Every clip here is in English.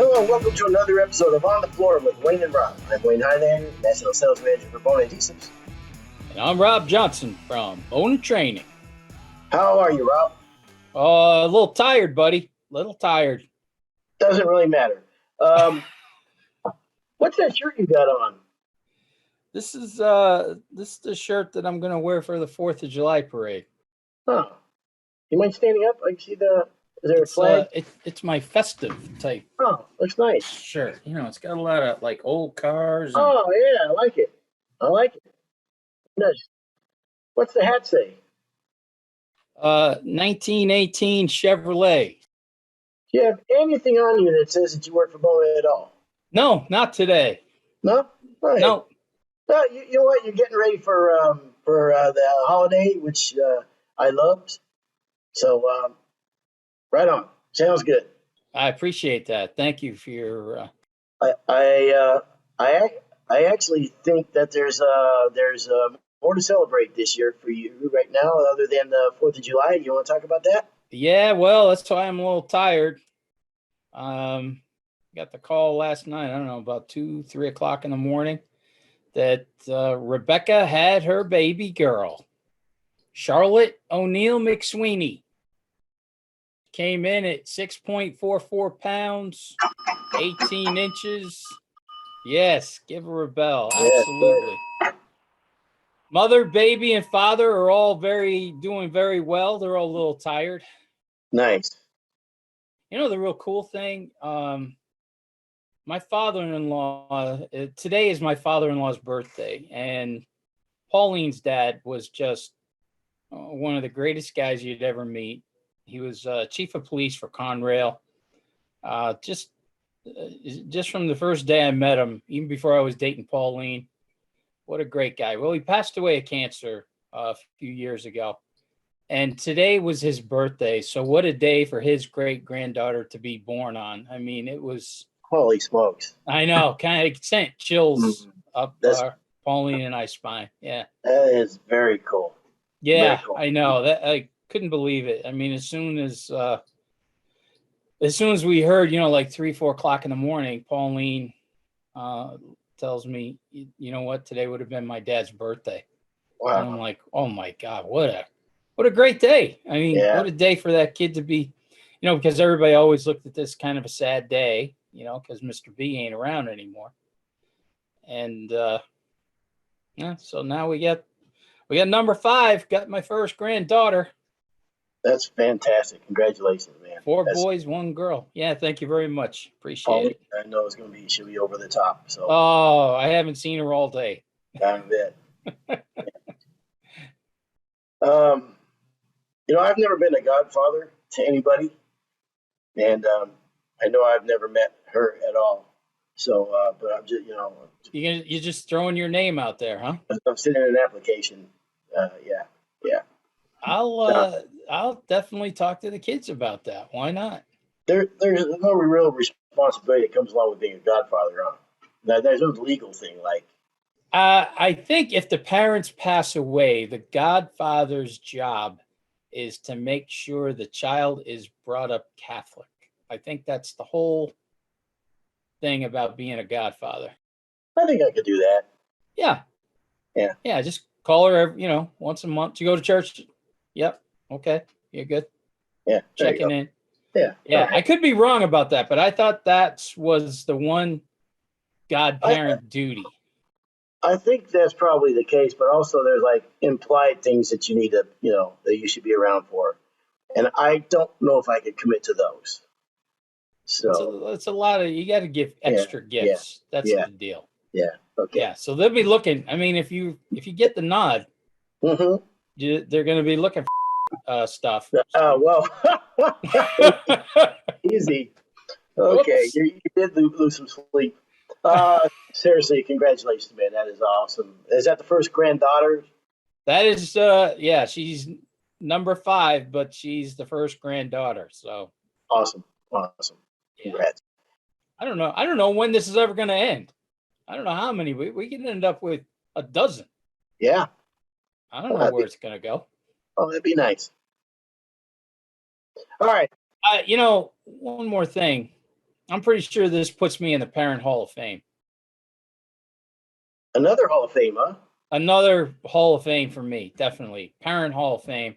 Hello and welcome to another episode of On the Floor with Wayne and Rob. I'm Wayne Highlander, National Sales Manager for Bona US. And I'm Rob Johnson from Bona Training. How are you, Rob? A little tired, buddy. A little tired. Doesn't really matter. What's that shirt you got on? This is the shirt that I'm going to wear for the 4th of July parade. Huh. You mind standing up? I see is there a flag? It's my festive type. Oh, looks nice. Shirt. You know, it's got a lot of like old cars. Oh, yeah, I like it. Nice. What's the hat say? 1918 Chevrolet. Do you have anything on you that says that you work for Bona at all? No, not today. No? Right. No. Well, you know what? You're getting ready for the holiday, which I loved. So, right on. Sounds good. I appreciate that. Thank you for your. I actually think that there's more to celebrate this year for you right now, other than the 4th of July. You want to talk about that? Yeah, well, that's why I'm a little tired. Got the call last night. I don't know, about 2-3 o'clock in the morning, that Rebecca had her baby girl, Charlotte O'Neill McSweeney. Came in at 6.44 pounds, 18 inches. Yes, give her a bell. Absolutely. Mother, baby, and father are all doing very well. They're all a little tired. Nice. You know, the real cool thing, my father-in-law, today is my father-in-law's birthday, and Pauline's dad was just one of the greatest guys you'd ever meet. He was chief of police for Conrail. Just from the first day I met him, even before I was dating Pauline, what a great guy. Well, he passed away of cancer a few years ago, and today was his birthday. So what a day for his great-granddaughter to be born on. I mean, it was... Holy smokes. I know, kind of sent chills up Pauline and I's spine. Yeah. That is very cool. Yeah, very cool. I know. That I couldn't believe it. I mean, as soon as we heard, like 3-4 o'clock in the morning, Pauline tells me, you know what, today would have been my dad's birthday. Wow. And I'm like, oh my God, what a great day. I mean, what a day for that kid to be, because everybody always looked at this kind of a sad day, because Mr. B ain't around anymore. And so now we got number 5, got my first granddaughter. That's fantastic. Congratulations, man. 4 boys, 1 girl. Yeah, thank you very much. Appreciate it. I know she'll be over the top. So. Oh, I haven't seen her all day. I bet. I've never been a godfather to anybody, and I know I've never met her at all. So, but I'm just, you're just throwing your name out there, huh? I'm sending an application. Yeah. I'll definitely talk to the kids about that. Why not? There's no real responsibility that comes along with being a godfather, huh? There's no legal thing like. I think if the parents pass away, the godfather's job is to make sure the child is brought up Catholic. I think that's the whole thing about being a godfather. I think I could do that. Yeah. Just call her, once a month. You go to church. Yep. Okay. You're good. Yeah. Checking in. Yeah. Yeah. I could be wrong about that, but I thought that was the one godparent duty. I think that's probably the case, but also there's like implied things that you need to, that you should be around for. And I don't know if I could commit to those. So it's a lot of, you got to give extra gifts. That's the deal. Yeah. Okay. Yeah. So they'll be looking. I mean, if you get the nod, they're going to be looking for stuff. Well, easy. Okay. You did lose some sleep. Seriously, congratulations, man. That is awesome. Is that the first granddaughter? That is, she's number 5, but she's the first granddaughter. So awesome. Congrats. I don't know when this is ever going to end. I don't know how many we can end up with a dozen. Yeah. I don't know where it's going to go. Oh, that'd be nice. All right. One more thing. I'm pretty sure this puts me in the Parent Hall of Fame. Another Hall of Fame, huh? Another Hall of Fame for me, definitely. Parent Hall of Fame.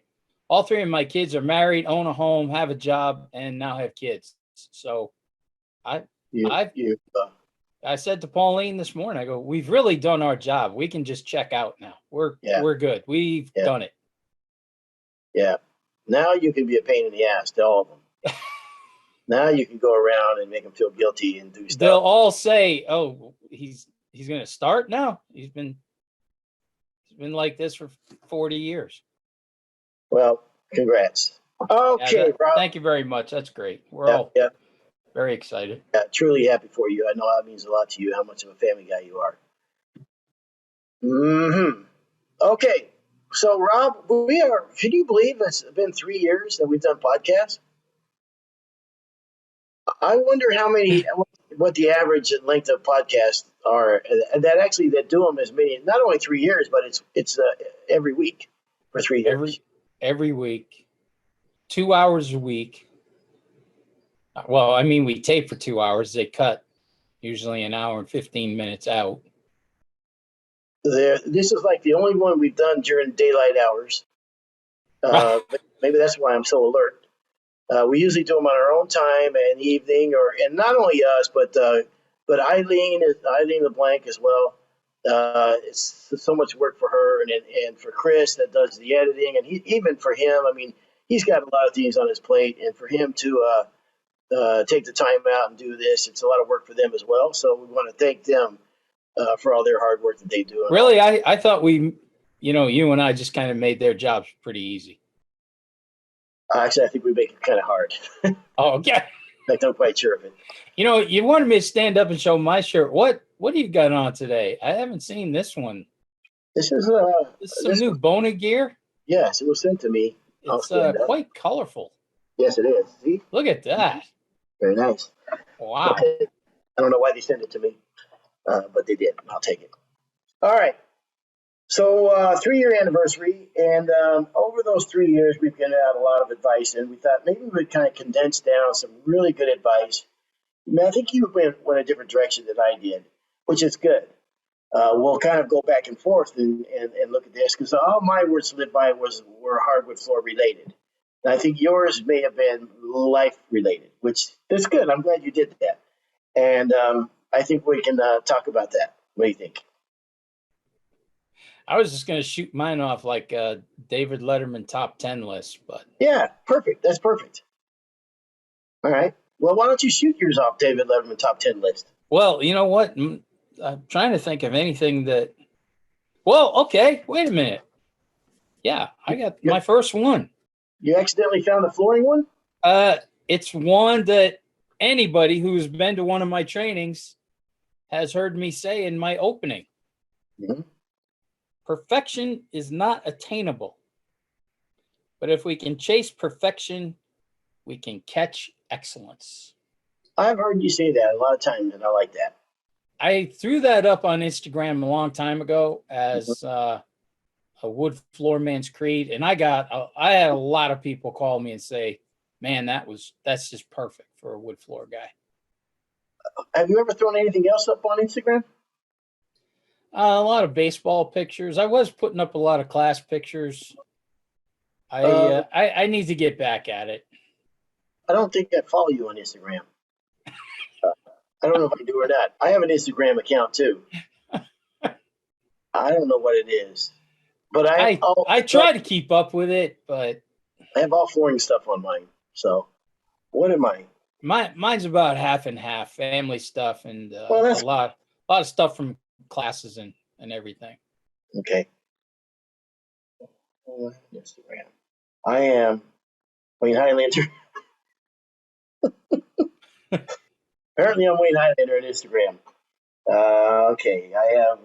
All three of my kids are married, own a home, have a job, and now have kids. So I said to Pauline this morning, I go, we've really done our job. We can just check out now. We're good. We've done it. Yeah. Now you can be a pain in the ass to all of them. Now you can go around and make them feel guilty and do stuff. They'll all say, "Oh, he's going to start now. He's been like this for 40 years." Well, congrats. Okay, Rob. Thank you very much. That's great. We're all very excited. Yeah, truly happy for you. I know that means a lot to you, how much of a family guy you are. Okay. So, Rob, can you believe it's been 3 years that we've done podcasts? I wonder what the average length of podcasts are, and that do them as many, not only 3 years, but it's every week for 3 years. Every week, 2 hours a week. Well, I mean, we tape for 2 hours. They cut usually an hour and 15 minutes out. This is like the only one we've done during daylight hours. Maybe that's why I'm so alert. We usually do them on our own time and evening, and not only us, but Eileen LeBlanc as well. It's so much work for her and for Chris that does the editing, and even for him. I mean, he's got a lot of things on his plate, and for him to take the time out and do this, it's a lot of work for them as well. So we want to thank them for all their hard work that they do. Really, I thought you and I just kind of made their jobs pretty easy. Actually, I think we make it kind of hard. Oh, okay. I'm not quite sure of it. You wanted me to stand up and show my shirt. What do you got on today? I haven't seen this one. This is some new Bona gear. Yes, it was sent to me. It's quite colorful. Yes, it is. See? Look at that. Very nice. Wow. I don't know why they sent it to me, but they did. I'll take it. All right. So 3-year anniversary, and over those 3 years, we've given out a lot of advice, and we thought maybe we would kind of condense down some really good advice. I mean, I think you went a different direction than I did, which is good. We'll kind of go back and forth and look at this, because all my words to live by were hardwood floor related. And I think yours may have been life related, which is good. I'm glad you did that. And I think we can talk about that. What do you think? I was just going to shoot mine off like a David Letterman top 10 list, but yeah, perfect. That's perfect. All right. Well, why don't you shoot yours off David Letterman top 10 list? Well, you know what? I'm trying to think of anything that. Well, okay. Wait a minute. Yeah, I got my first one. You accidentally found the flooring one? It's one that anybody who's been to one of my trainings has heard me say in my opening. Mm-hmm. Perfection is not attainable. But if we can chase perfection, we can catch excellence. I've heard you say that a lot of times, and I like that. I threw that up on Instagram a long time ago as a wood floor man's creed, and I had a lot of people call me and say, "Man, that's just perfect for a wood floor guy." Have you ever thrown anything else up on Instagram? A lot of baseball pictures. I was putting up a lot of class pictures. I need to get back at it. I don't think I follow you on Instagram. I don't know if I do or not. I have an Instagram account too. I don't know what it is, but I try to keep up with it, but I have all flooring stuff on mine. So, what am I? Mine's about half and half, family stuff and a lot of stuff from classes and everything. Okay. Instagram. I am Wayne Highlander. Apparently, I'm Wayne Highlander on Instagram. Okay, I have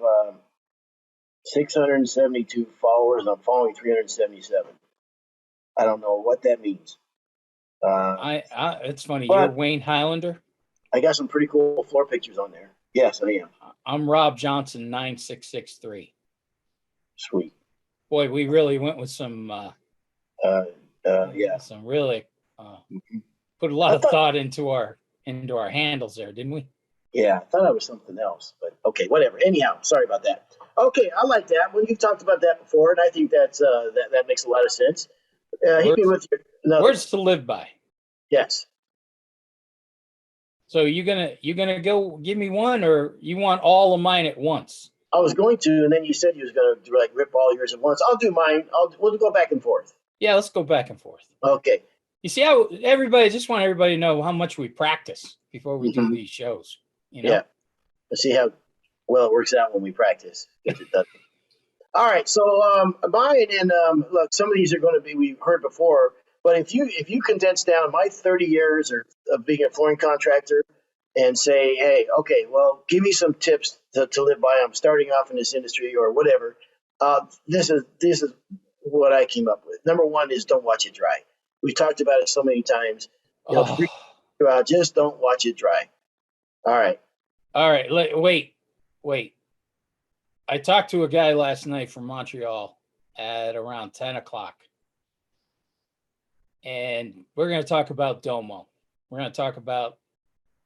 672 followers. I'm following 377. I don't know what that means. It's funny. You're Wayne Highlander. I got some pretty cool floor pictures on there. Yes, I am. I'm Rob Johnson 9663. Sweet. Boy, we really went with some. Yeah. Some really put a lot of thought into our into our handles there, didn't we? Yeah, I thought it was something else, but okay, whatever. Anyhow, sorry about that. Okay, I like that. Well, you've talked about that before, and I think that's that makes a lot of sense. Hit me Words, with another. words to live by. Yes. So you gonna go give me one, or you want all of mine at once? I was going to, and then you said you was going to like rip all yours at once. I'll do mine. We'll go back and forth. Yeah, let's go back and forth. Okay. You see how everybody, just want everybody to know how much we practice before we do these shows. You know? Yeah. Let's see how well it works out when we practice. It doesn't. All right. So mine, and look, some of these are going to be we've heard before, but if you condense down my 30 years of being a flooring contractor and say, hey, okay, well, give me some tips to live by. I'm starting off in this industry or whatever. This is what I came up with. Number one is don't watch it dry. We talked about it so many times. Just don't watch it dry. All right. Wait. I talked to a guy last night from Montreal at around 10 o'clock. And we're going to talk about Domo. We're going to talk about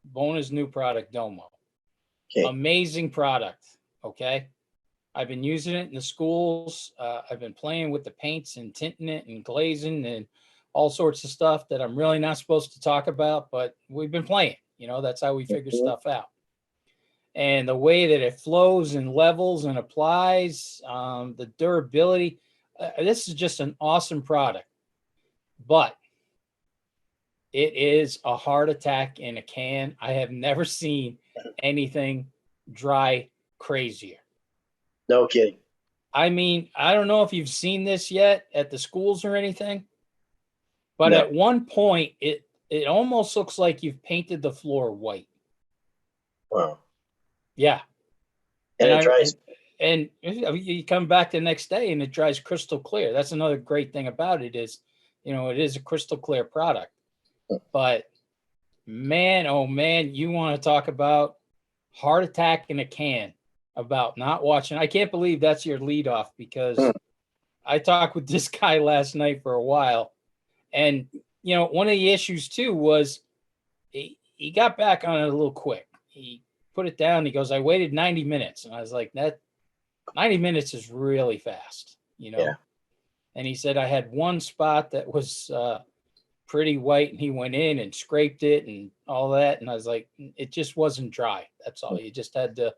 Bona's new product, Domo. Okay. Amazing product. Okay. I've been using it in the schools. I've been playing with the paints and tinting it and glazing and all sorts of stuff that I'm really not supposed to talk about, but we've been playing. You know, that's how we figure stuff out. And the way that it flows and levels and applies, the durability, this is just an awesome product. But it is a heart attack in a can. I have never seen anything dry crazier. No kidding. I mean, I don't know if you've seen this yet at the schools or anything, but at one point, it almost looks like you've painted the floor white. Wow. Yeah. And it dries. And you come back the next day and it dries crystal clear. That's another great thing about it is, you know, it is a crystal clear product. But man, oh man, you want to talk about heart attack in a can, about not watching. I can't believe that's your lead off, because I talked with this guy last night for a while. And, you know, one of the issues too was he got back on it a little quick. He put it down. He goes, I waited 90 minutes. And I was like, that 90 minutes is really fast, you know? Yeah. And he said, I had one spot that was pretty white, and he went in and scraped it and all that. And I was like, it just wasn't dry. That's all. You just had to,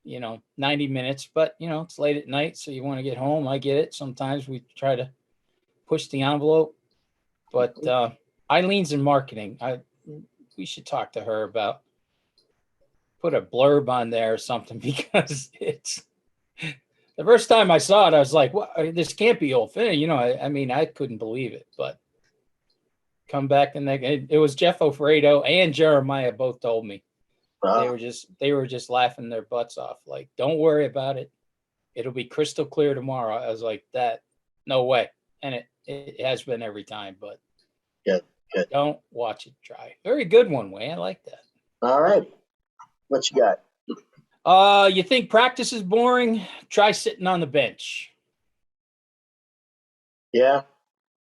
you know, 90 minutes, but you know, it's late at night. So you want to get home. I get it. Sometimes we try to push the envelope, but Eileen's in marketing. We should talk to her about, put a blurb on there or something, because it's the first time I saw it, I was like, "What? This can't be old finish." You know, I mean, I couldn't believe it. But come back, and it was Jeff Ofredo and Jeremiah both told me. They were just laughing their butts off. Like, don't worry about it. It'll be crystal clear tomorrow. I was like, that, no way. And it has been every time. But good. Don't watch it dry. Very good one, Wayne. I like that. All right. What you got? You think practice is boring? Try sitting on the bench. Yeah,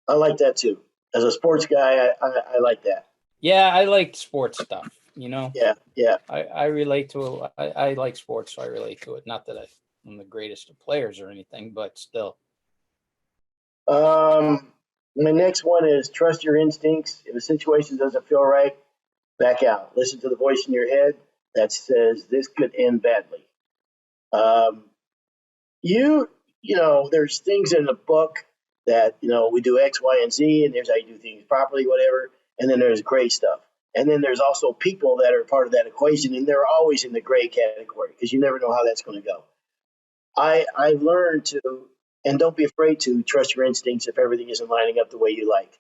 I like that too. As a sports guy, I like that. Yeah, I like sports stuff, you know? Yeah. I relate to it. I like sports, so I relate to it. Not that I'm the greatest of players or anything, but still. My next one is trust your instincts. If a situation doesn't feel right, back out. Listen to the voice in your head that says this could end badly. You know, there's things in the book that, you know, we do X, Y, and Z, and there's how you do things properly, whatever. And then there's gray stuff. And then there's also people that are part of that equation, and they're always in the gray category because you never know how that's going to go. I've learned to, and don't be afraid to trust your instincts if everything isn't lining up the way you like.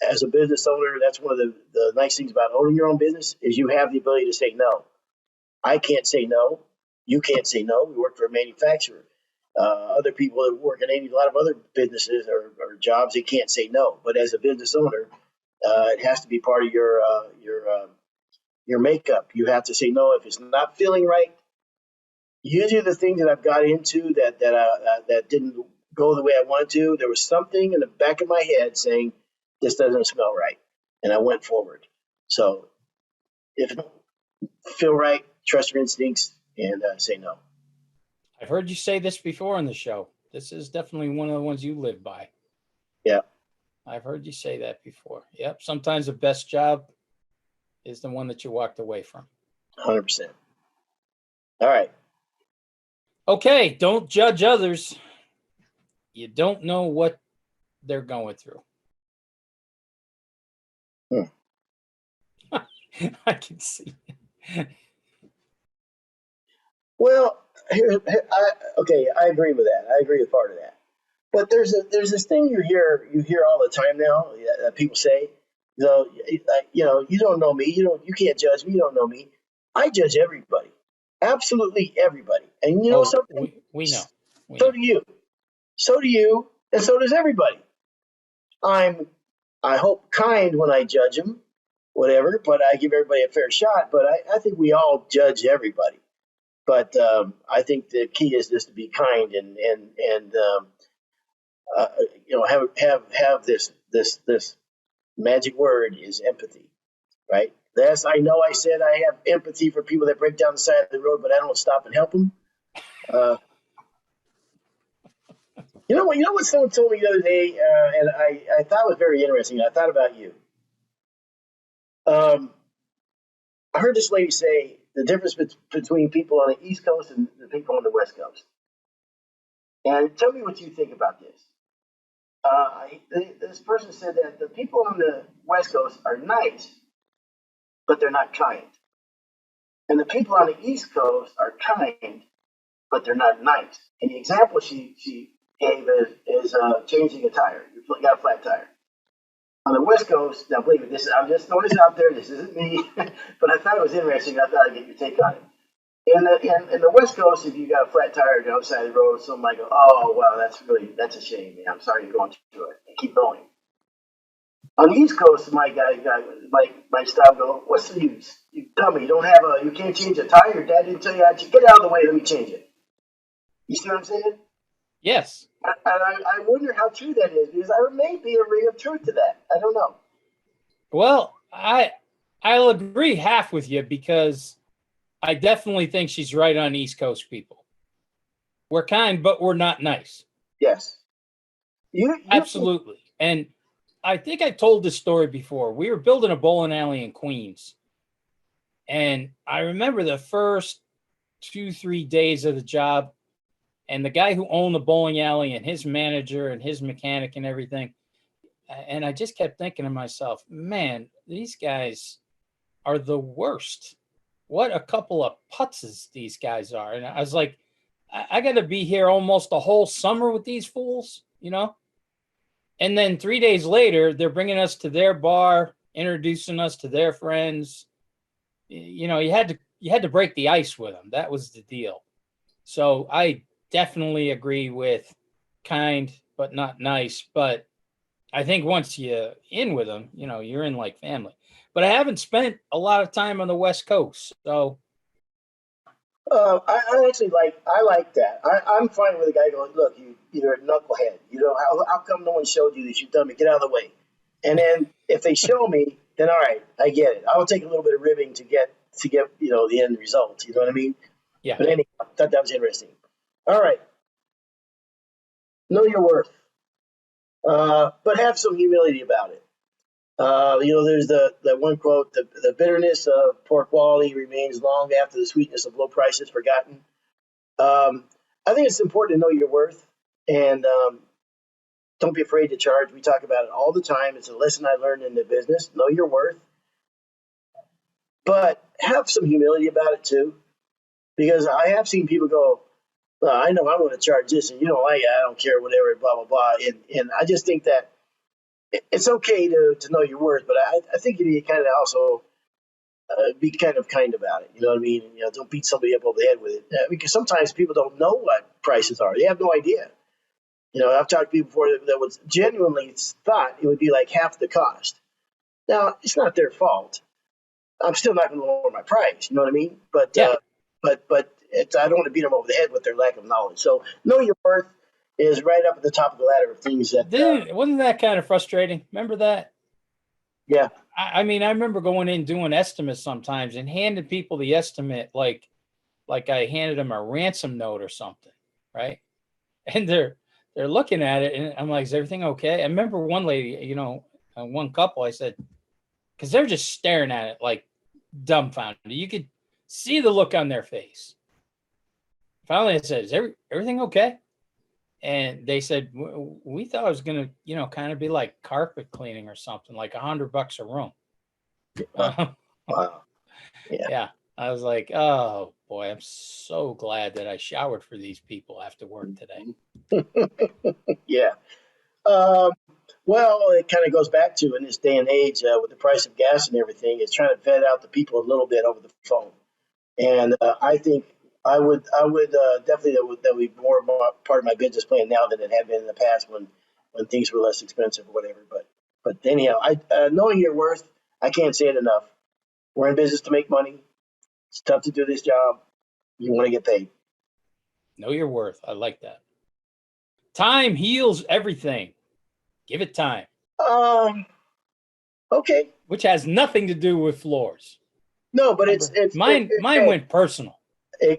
As a business owner, that's one of the nice things about owning your own business is you have the ability to say no. I can't say no. You can't say no. We work for a manufacturer. Other people that work in a lot of other businesses or jobs, they can't say no. But as a business owner, it has to be part of your makeup. You have to say no if it's not feeling right. Usually, the things that I've got into that didn't go the way I wanted to, there was something in the back of my head saying this doesn't smell right, and I went forward. So if it don't feel right, trust your instincts and say no. I've heard you say this before on the show. This is definitely one of the ones you live by. Yeah. I've heard you say that before. Yep. Sometimes the best job is the one that you walked away from. 100%. All right. Okay. Don't judge others. You don't know what they're going through. I can see. Well, I agree with that. I agree with part of that. But there's this thing you hear all the time now that people say, you don't know me, you can't judge me, you don't know me. I judge everybody, absolutely everybody, and you know something. We know. So do you, and so does everybody. I hope kind when I judge them, whatever, but I give everybody a fair shot. But I think we all judge everybody. But I think the key is just to be kind and have this magic word is empathy, right? Yes, I know I said I have empathy for people that break down the side of the road, but I don't stop and help them. You know what someone told me the other day, and I thought it was very interesting. I thought about you. I heard this lady say the difference between people on the East Coast and the people on the West Coast. And tell me what you think about this. This person said that the people on the West Coast are nice, but they're not kind. And the people on the East Coast are kind, but they're not nice. And the example she gave is changing a tire. You got a flat tire. On the West Coast, now believe me, I'm just throwing this out there. This isn't me, but I thought it was interesting. I thought I'd get your take on it. In the West Coast, if you got a flat tire down the side of the road, someone might go, "Oh, wow, that's a shame, man. I'm sorry you're going through it." And keep going. On the East Coast, my style go, "What's the use? You dummy! You can't change a tire. Your dad didn't tell you how to get out of the way. Let me change it." You see what I'm saying? Yes. And I wonder how true that is, because there may be a ring of truth to that. I don't know. Well, I'll agree half with you, because I definitely think she's right on East Coast people. We're kind, but we're not nice. Yes. Absolutely. And I think I told this story before. We were building a bowling alley in Queens. And I remember the first 2-3 days of the job, and the guy who owned the bowling alley and his manager and his mechanic and everything. And I just kept thinking to myself, man, these guys are the worst. What a couple of putzes these guys are. And I was like, I got to be here almost a whole summer with these fools, And then 3 days later, they're bringing us to their bar, introducing us to their friends. You had to break the ice with them. That was the deal. So I definitely agree with kind, but not nice. But I think once you're in with them, you're in like family. But I haven't spent a lot of time on the West Coast, so. I actually like that. I'm fine with a guy going, "Look, you're a knucklehead. How come no one showed you that you dummy? Get out of the way." And then if they show me, then all right, I get it. I'll take a little bit of ribbing to get the end result. You know what I mean? Yeah. But anyway, I thought that was interesting. All right. Know your worth, but have some humility about it. There's the one quote: the bitterness of poor quality remains long after the sweetness of low price is forgotten. I think it's important to know your worth, and don't be afraid to charge. We talk about it all the time. It's a lesson I learned in the business. Know your worth, but have some humility about it too, because I have seen people go, "Well, I know I'm going to charge this, and you don't like it. I don't care, whatever, blah blah blah." And I just think that it's okay to know your worth, but I think you need to kind of also be kind of kind about it. You know what I mean? Don't beat somebody up over the head with it, because sometimes people don't know what prices are. They have no idea. I've talked to people before that was genuinely thought it would be like half the cost. Now, it's not their fault. I'm still not going to lower my price. You know what I mean? But Yeah. I don't want to beat them over the head with their lack of knowledge. So know your worth is right up at the top of the ladder of things that. Wasn't that kind of frustrating? Remember that? Yeah. I mean, I remember going in doing estimates sometimes and handing people the estimate like I handed them a ransom note or something, right? And they're looking at it, and I'm like, "Is everything okay?" I remember one lady, one couple. I said, because they're just staring at it like dumbfounded. You could see the look on their face. Finally, I said, "Is everything okay?" And they said, "We thought it was gonna, kind of be like carpet cleaning or something, like $100 a room." Wow. Yeah. Yeah. I was like, oh boy, I'm so glad that I showered for these people after work today. Yeah. Um, well, it kind of goes back to in this day and age with the price of gas and everything, it's trying to vet out the people a little bit over the phone. And I think I would definitely that would be more part of my business plan now than it had been in the past when things were less expensive or whatever. But anyhow, I knowing your worth, I can't say it enough. We're in business to make money. It's tough to do this job. You want to get paid. Know your worth. I like that. Time heals everything. Give it time, Um. Okay. which has nothing to do with floors. No, but Remember, it's mine went personal,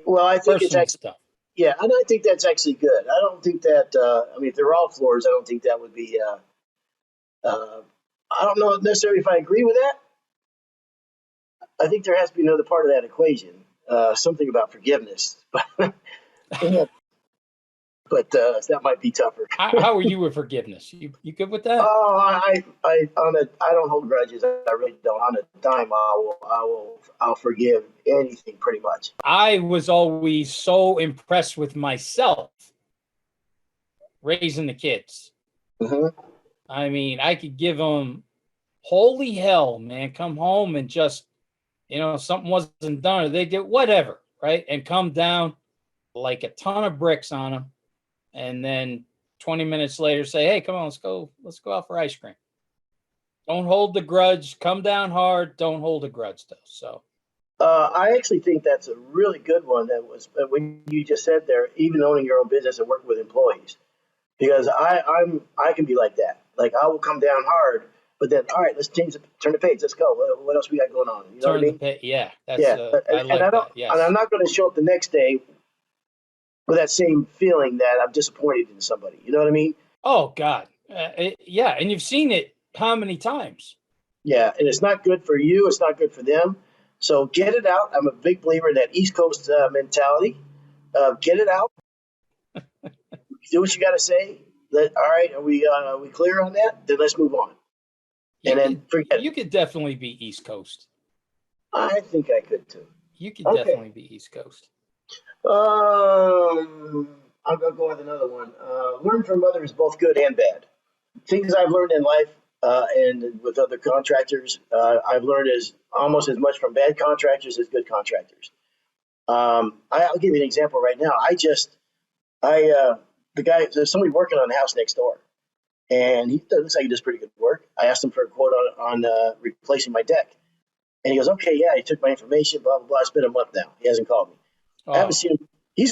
well, I think it's personal actually stuff. yeah, and I think that's actually good. I don't think that I mean if they're all floors, I don't think that would be. I don't know necessarily if I agree with that. I think there has to be another part of that equation, something about forgiveness, but that might be tougher. How are you with forgiveness? You good with that? Oh, I don't hold grudges. I really don't. On a dime, I'll forgive anything pretty much. I was always so impressed with myself raising the kids. Hmm. I mean, I could give them holy hell, man. Come home and just, something wasn't done or they did whatever, right? And come down like a ton of bricks on them. And then 20 minutes later say, hey, come on, let's go out for ice cream. Don't hold the grudge. Come down hard. Don't hold a grudge though. So I actually think that's a really good one. That was when you just said there, even owning your own business and working with employees, because I can be like that. Like I will come down hard, but then all right, let's turn the page. Let's go. What else we got going on? You know what I turn the mean? page. Yeah, that's Yeah, I and I like don't, that. and I'm Yes. not going to show up the next day with that same feeling that I'm disappointed in somebody. You know what I mean? Oh God. Yeah, and you've seen it how many times? Yeah, and it's not good for you. It's not good for them. So get it out. I'm a big believer in that East Coast mentality. Get it out. Do what you got to say. All right, are we clear on that? Then let's move on, and then forget it. You could definitely be East Coast. I think I could too. You could Okay. definitely be East Coast. I'm gonna go with another one. Learn from others, both good and bad. Things I've learned in life and with other contractors, I've learned as almost as much from bad contractors as good contractors. I'll give you an example right now. The guy, there's somebody working on the house next door, and he looks like he does pretty good work. I asked him for a quote on replacing my deck, and he goes, "Okay, yeah." He took my information, blah blah blah. It's been a month now. He hasn't called me. I haven't Oh, seen him.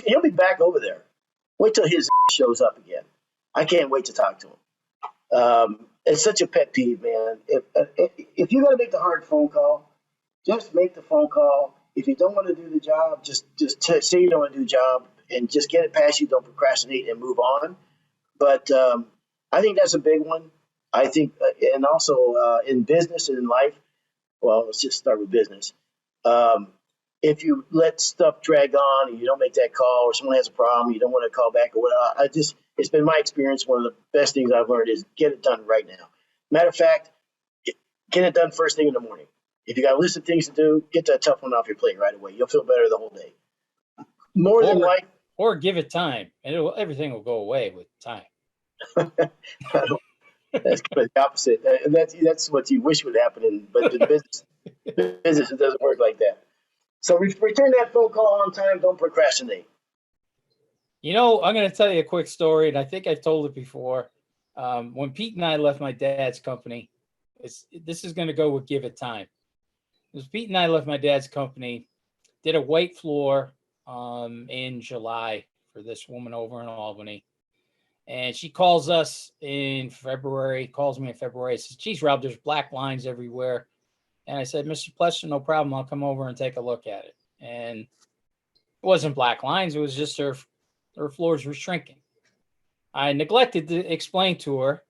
He'll be back over there. Wait till his shows up again. I can't wait to talk to him. It's such a pet peeve, man. If you got to make the hard phone call, just make the phone call. If you don't want to do the job, just say you don't want to do the job and just get it past you. Don't procrastinate and move on. But I think that's a big one. I think, and also in business and in life. Well, let's just start with business. Um, if you let stuff drag on and you don't make that call, or someone has a problem, you don't want to call back or whatever. It's been my experience. One of the best things I've learned is get it done right now. Matter of fact, get it done first thing in the morning. If you got a list of things to do, get that tough one off your plate right away. You'll feel better the whole day. More than or like, or give it time, and everything will go away with time. that's kind of the opposite. That's what you wish would happen, but in business it doesn't work like that. So return that phone call on time. Don't procrastinate. I'm going to tell you a quick story, and I think I've told it before. When Pete and I left my dad's company, this is going to go with give it time. Because Pete and I left my dad's company, did a white floor in July for this woman over in Albany. And she calls us in February, calls me in February, says, geez, Rob, there's black lines everywhere. And I said, Mr. Plester, no problem. I'll come over and take a look at it. And it wasn't black lines. It was just her floors were shrinking. I neglected to explain to her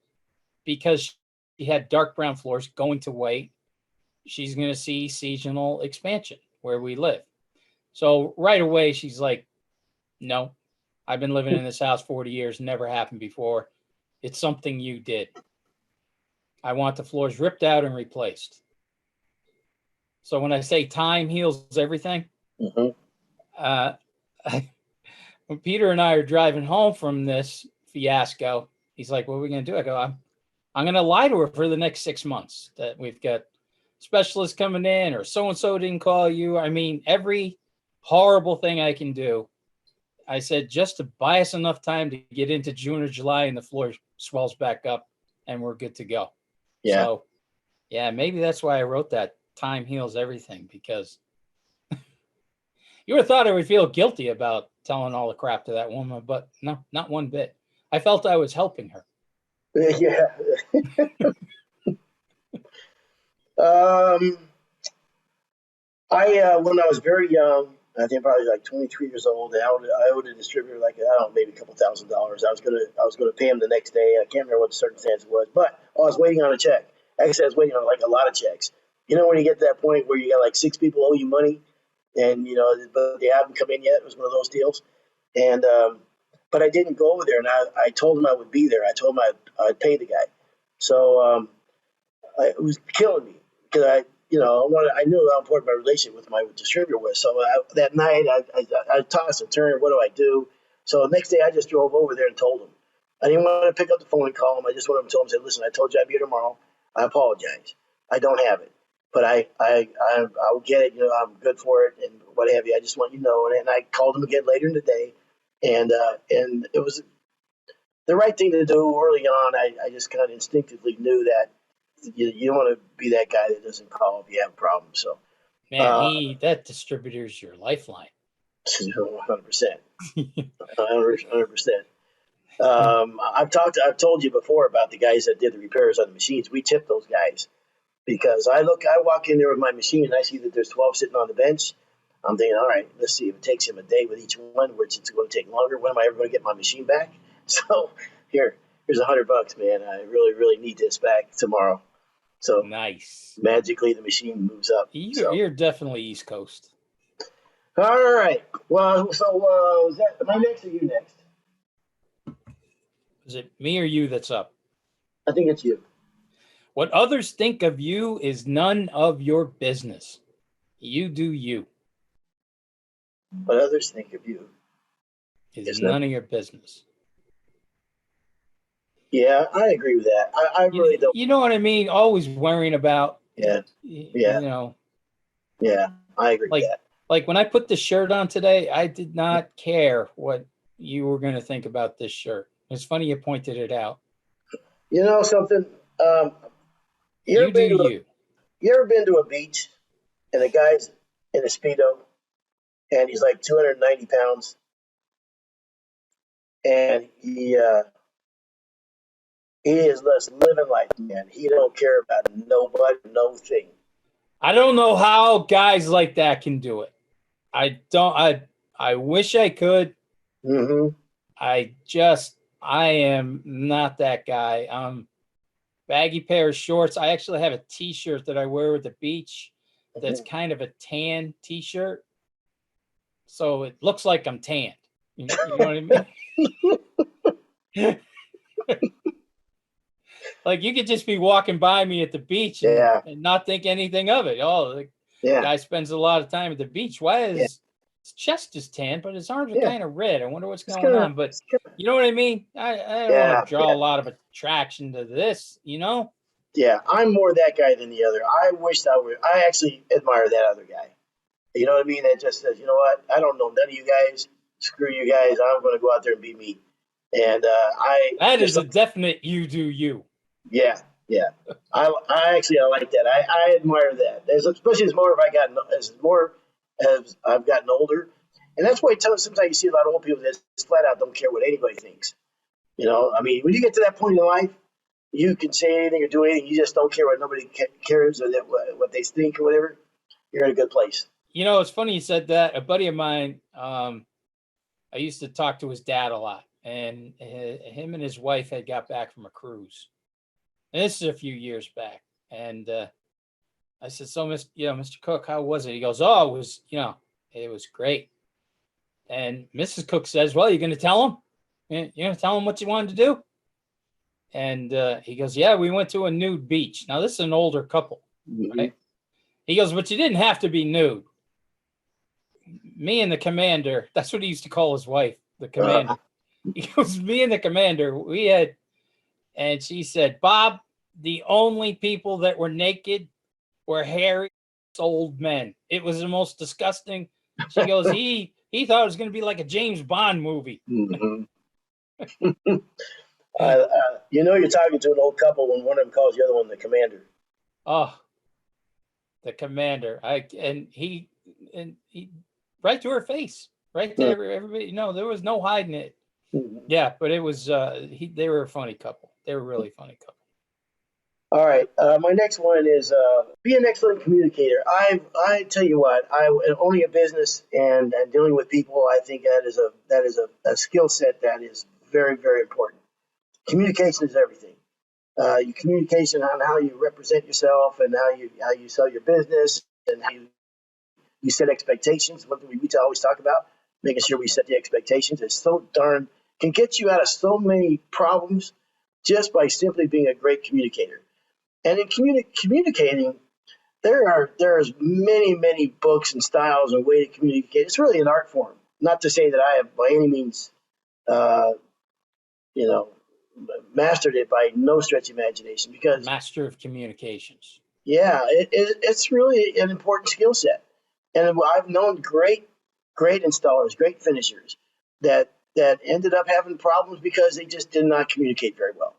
because she had dark brown floors going to white. She's going to see seasonal expansion where we live. So right away, she's like, no, I've been living in this house 40 years. Never happened before. It's something you did. I want the floors ripped out and replaced. So when I say time heals everything, when Peter and I are driving home from this fiasco, he's like, what are we going to do? I go, I'm going to lie to her for the next 6 months that we've got specialists coming in or so-and-so didn't call you. I mean, every horrible thing I can do. I said, just to buy us enough time to get into June or July and the floor swells back up and we're good to go. Yeah. So, yeah, maybe that's why I wrote that time heals everything, because you would have thought I would feel guilty about telling all the crap to that woman, but no, not one bit. I felt I was helping her. Yeah. When I was very young, I think probably like 23 years old, I owed a distributor like, I don't know, maybe a couple $1,000s. I was gonna pay him the next day. I can't remember what the circumstance was, but I was waiting on a check. Actually, I was waiting on like a lot of checks. You know, when you get to that point where you got like 6 people owe you money, and but they haven't come in yet. It was one of those deals, and but I didn't go over there, and I told him I would be there. I told him I'd pay the guy, so it was killing me because I knew how important my relationship with my distributor was. So that night, I tossed and turned. What do I do? So the next day, I just drove over there and told him. I didn't want to pick up the phone and call him. I just went up and told him, said, listen, I told you I'd be here tomorrow. I apologize. I don't have it, but I'll get it. I'm good for it and what have you. I just want you to know. And I called him again later in the day, and it was the right thing to do early on. I just kind of instinctively knew that you don't want to be that guy that doesn't call if you have a problem. So, man, that distributor's your lifeline. 100%, 100%. I've told you before about the guys that did the repairs on the machines. We tip those guys because I walk in there with my machine and I see that there's 12 sitting on the bench. I'm thinking, all right, let's see if it takes him a day with each one, which it's going to take longer. When am I ever going to get my machine back? So here's $100, man. I really, really need this back tomorrow. So nice. Magically, the machine moves up. You're definitely East Coast. All right. Well, so is that am I next or you next? Is it me or you that's up? I think it's you. What others think of you is none of your business. You do you. What others think of you is none of your business. Yeah, I agree with that. I really don't. You know what I mean? Always worrying about. Yeah. Yeah, I agree with that. Like when I put this shirt on today, I did not care what you were going to think about this shirt. It's funny you pointed it out. You know something? You ever been to a beach and a guy's in a Speedo and he's like 290 pounds and he is just living life, man. He don't care about nobody, no thing. I don't know how guys like that can do it. I don't. I wish I could. Mm-hmm. I am not that guy. Baggy pair of shorts. I actually have a T-shirt that I wear at the beach. That's kind of a tan T-shirt, so it looks like I'm tanned. You know what I mean? Like you could just be walking by me at the beach and not think anything of it. Oh, the guy spends a lot of time at the beach. Why is his chest is tan, but his arms are kind of red? I wonder what's going on. But you know what I mean? I don't want to draw a lot of attraction to this, you know? Yeah, I'm more that guy than the other. I wish I were. I actually admire that other guy. You know what I mean? That just says, you know what? I don't know none of you guys. Screw you guys. I'm going to go out there and be me. And that is a definite you do you. Yeah. I like that. I admire that. Especially as I've gotten older, and that's why sometimes you see a lot of old people that flat out don't care what anybody thinks. You know, I mean, when you get to that point in life, you can say anything or do anything. You just don't care what nobody cares or what they think or whatever. You're in a good place. You know, it's funny you said that. A buddy of mine, I used to talk to his dad a lot, and him and his wife had got back from a cruise. And this is a few years back. And I said, so, Mr. Cook, how was it? He goes, oh, it was great. And Mrs. Cook says, well, you're going to tell him? You're going to tell him what you wanted to do? And he goes, yeah, we went to a nude beach. Now, this is an older couple, right? He goes, but you didn't have to be nude. Me and the commander, that's what he used to call his wife, the commander. He goes, me and the commander, and she said, Bob, the only people that were naked were hairy old men. It was the most disgusting. She goes, he thought it was going to be like a James Bond movie. Mm-hmm. You know, you're talking to an old couple when one of them calls the other one the commander. Oh, the commander. And he right to her face, right there. Mm-hmm. Everybody, there was no hiding it. Mm-hmm. Yeah, but it was, they were a funny couple. They were a really funny couple. All right. My next one is be an excellent communicator. I tell you what, owning a business and dealing with people, I think that is a skill set that is very, very important. Communication is everything. Your communication on how you represent yourself and how you sell your business and how you set expectations. One thing we always talk about, making sure we set the expectations. It's so can get you out of so many problems just by simply being a great communicator. And in communicating, there's many books and styles and way to communicate. It's really an art form. Not to say that I have by any means, mastered it by no stretch of imagination. Because master of communications. Yeah, it's really an important skill set. And I've known great installers, great finishers that ended up having problems because they just did not communicate very well.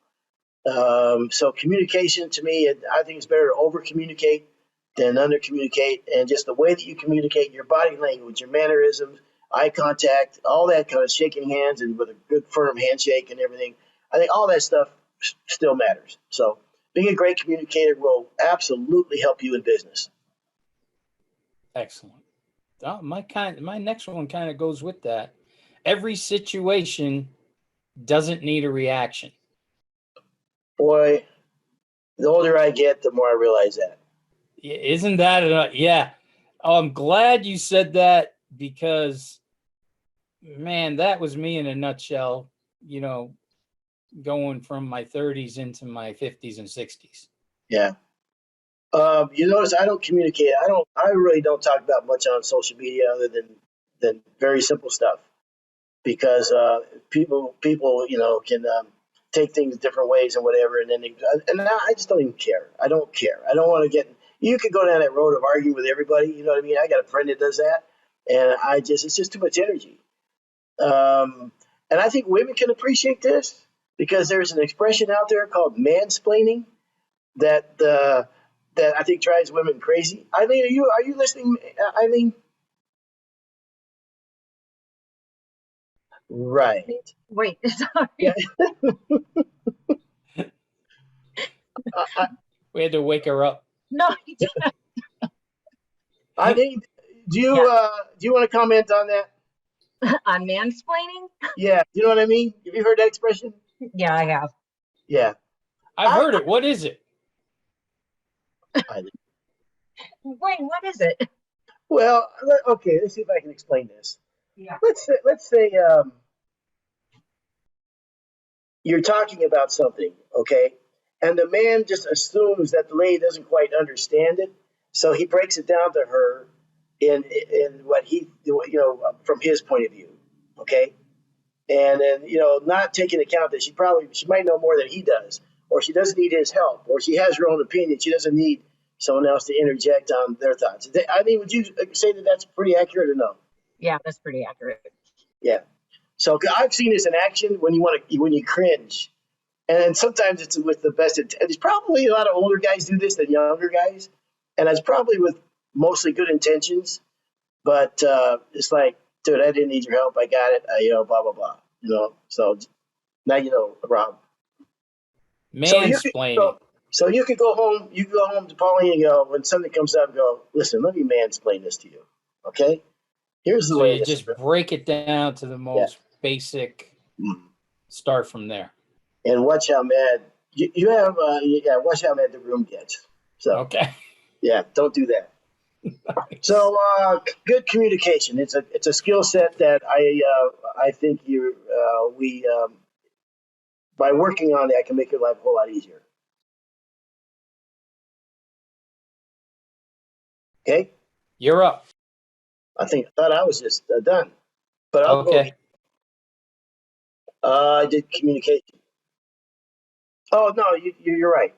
So communication to me, I think it's better to over communicate than under communicate. And just the way that you communicate, your body language, your mannerisms, eye contact, all that kind of shaking hands and with a good firm handshake and everything. I think all that stuff still matters. So being a great communicator will absolutely help you in business. Excellent. My next one kind of goes with that. Every situation doesn't need a reaction. Boy, the older I get, the more I realize that. Isn't that enough? Yeah. I'm glad you said that because, man, that was me in a nutshell, going from my 30s into my 50s and 60s. Yeah. You notice I don't communicate. I really don't talk about much on social media other than very simple stuff because people can take things different ways and whatever, and I just don't even care. I don't care. I don't want to get. You could go down that road of arguing with everybody. You know what I mean? I got a friend that does that, and it's just too much energy. And I think women can appreciate this because there's an expression out there called mansplaining that I think drives women crazy. Eileen, are you listening, Eileen? Right. Wait, sorry. Yeah. We had to wake her up. No, Eileen, do you want to comment on that? On mansplaining? Yeah, you know what I mean? Have you heard that expression? Yeah, I have. Yeah. I've heard it. What is it? Wait, what is it? Well, okay, let's see if I can explain this. Yeah. Let's say you're talking about something, okay? And the man just assumes that the lady doesn't quite understand it, so he breaks it down to her in what he, from his point of view, okay? And then, not taking account that she might know more than he does, or she doesn't need his help, or she has her own opinion. She doesn't need someone else to interject on their thoughts. I mean, would you say that that's pretty accurate or no? Yeah, that's pretty accurate. Yeah. So I've seen this in action when you cringe. And sometimes it's with the best intent. There's probably a lot of older guys do this than younger guys. And it's probably with mostly good intentions. But it's like, dude, I didn't need your help. I got it. Blah, blah, blah. So Now you know, Rob. Mansplaining. So you could go home. You could go home to Pauline and go when something comes up. Go listen. Let me mansplain this to you. Okay. Here's the So way you this just is. break it down to the most basic. Start from there. And watch how mad you have. Watch how mad the room gets. So okay. Yeah, don't do that. Nice. So good communication. It's a skill set that I think by working on it, I can make your life a whole lot easier. Okay. You're up. I thought I was just done, but I'll go. I did communication. Oh no, you're right.